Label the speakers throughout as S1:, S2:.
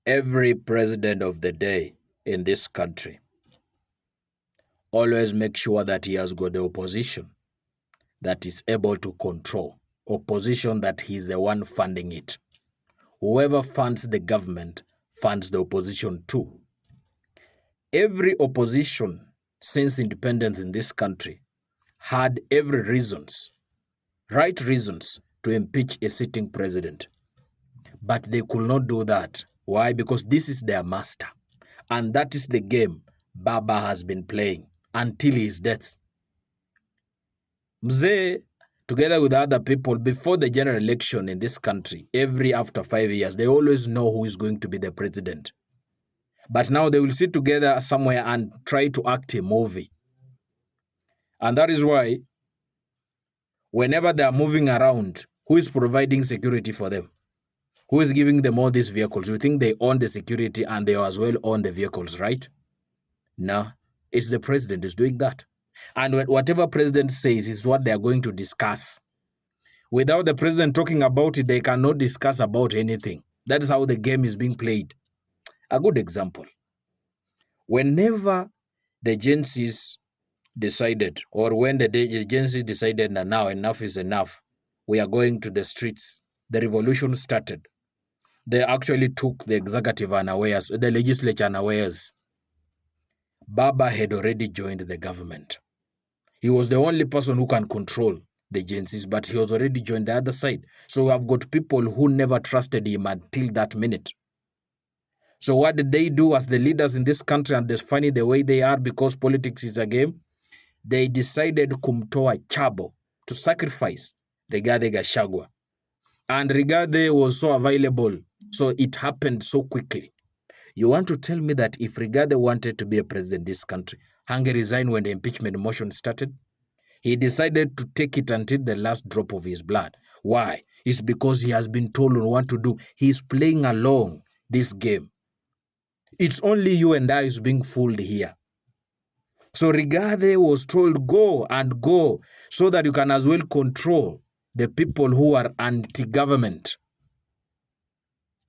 S1: Every president of the day in this country always make sure that he has got the opposition that is able to control, opposition that he's the one funding it. Whoever funds the government funds the opposition too. Every opposition since independence in this country had every right reasons to impeach a sitting president. But they could not do that. Why? Because this is their master. And that is the game Baba has been playing until his death. Mzee, together with other people, before the general election in this country, after 5 years, they always know who is going to be the president. But now they will sit together somewhere and try to act a movie. And that is why, whenever they are moving around, who is providing security for them? Who is giving them all these vehicles? You think they own the security and they as well own the vehicles, right? No, it's the president who's doing that. And whatever president says is what they are going to discuss. Without the president talking about it, they cannot discuss about anything. That is how the game is being played. A good example. Whenever the agencies decided, or when the agencies decided that now enough is enough, we are going to the streets, the revolution started. They actually took the executive unawares, the legislature unawares. Baba had already joined the government. He was the only person who can control the agencies, but he was already joined the other side. So we have got people who never trusted him until that minute. So what did they do as the leaders in this country, and they're funny the way they are because politics is a game? They decided kumtoa chabo, to sacrifice Rigathi Gachagua. And Rigathi was so available, so it happened so quickly. You want to tell me that if Rigathi wanted to be a president in this country, Hange resigned when the impeachment motion started? He decided to take it until the last drop of his blood. Why? It's because he has been told on what to do. He's playing along this game. It's only you and I who's being fooled here. So Rigathi was told go and go so that you can as well control the people who are anti-government.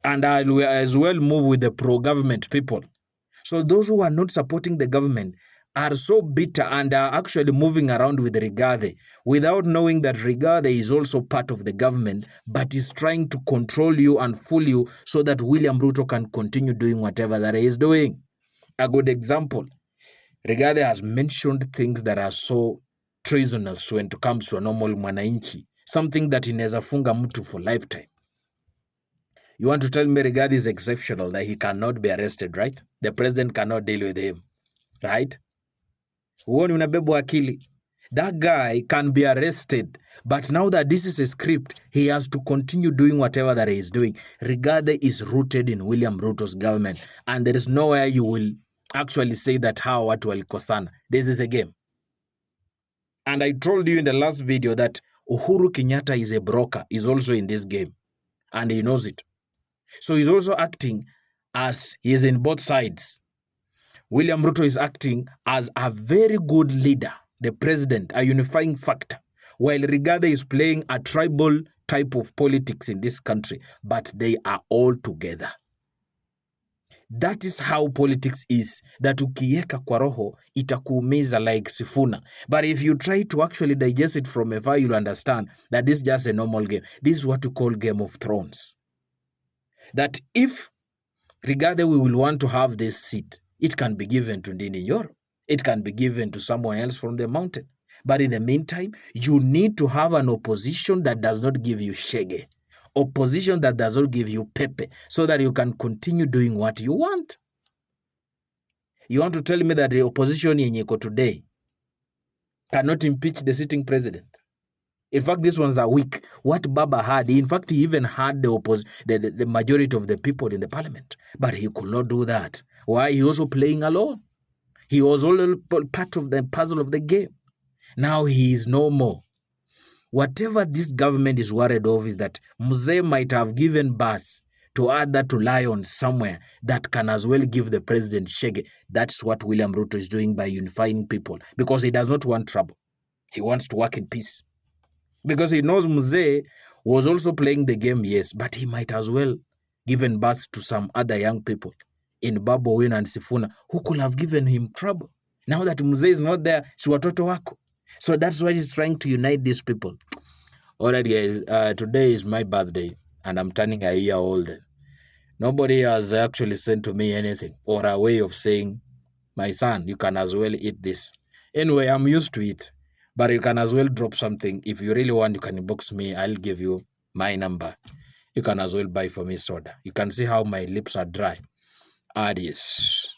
S1: And I will as well move with the pro-government people. So those who are not supporting the government are so bitter and are actually moving around with Rigathi without knowing that Rigathi is also part of the government, but is trying to control you and fool you so that William Ruto can continue doing whatever that he is doing. A good example, Rigathi has mentioned things that are so treasonous when it comes to a normal mwananchi, something that inaweza funga mtu for lifetime. You want to tell me Rigathi is exceptional, that he cannot be arrested, right? The president cannot deal with him, right? Uoni unabebwa akili. That guy can be arrested, but now that this is a script, he has to continue doing whatever that he is doing. Rigathi is rooted in William Ruto's government, and there is nowhere you will actually say that how watu walikosana. This is a game. And I told you in the last video that Uhuru Kenyatta is a broker, is also in this game, and he knows it. So he's also acting as he is in both sides. William Ruto is acting as a very good leader, the president, a unifying factor, while Rigathi is playing a tribal type of politics in this country, but they are all together. That is how politics is, that ukieka kwa roho itakuumiza like sifuna. But if you try to actually digest it from afar, you'll understand that this is just a normal game. This is what we call Game of Thrones. That if Rigathi we will want to have this seat, it can be given to Ndini Nyoro. It can be given to someone else from the mountain. But in the meantime, you need to have an opposition that does not give you shege. Opposition that does not give you pepe, so that you can continue doing what you want. You want to tell me that the opposition yenye iko today cannot impeach the sitting president? In fact, these ones are weak. What Baba had, in fact, he even had the majority of the people in the parliament. But he could not do that. Why? He was also playing alone. He was all part of the puzzle of the game. Now he is no more. Whatever this government is worried of is that Mzee might have given birth to other to lions somewhere that can as well give the president shege. That's what William Ruto is doing by unifying people, because he does not want trouble. He wants to work in peace. Because he knows Mzee was also playing the game, yes, but he might as well given birth to some other young people in Babu Owino and Sifuna who could have given him trouble. Now that Mzee is not there, si watoto wako. So that's why he's trying to unite these people. All right, guys, today is my birthday and I'm turning a year older. Nobody has actually sent to me anything or a way of saying, my son, you can as well eat this. Anyway, I'm used to it, but you can as well drop something. If you really want, you can inbox me. I'll give you my number. You can as well buy for me soda. You can see how my lips are dry. Adios.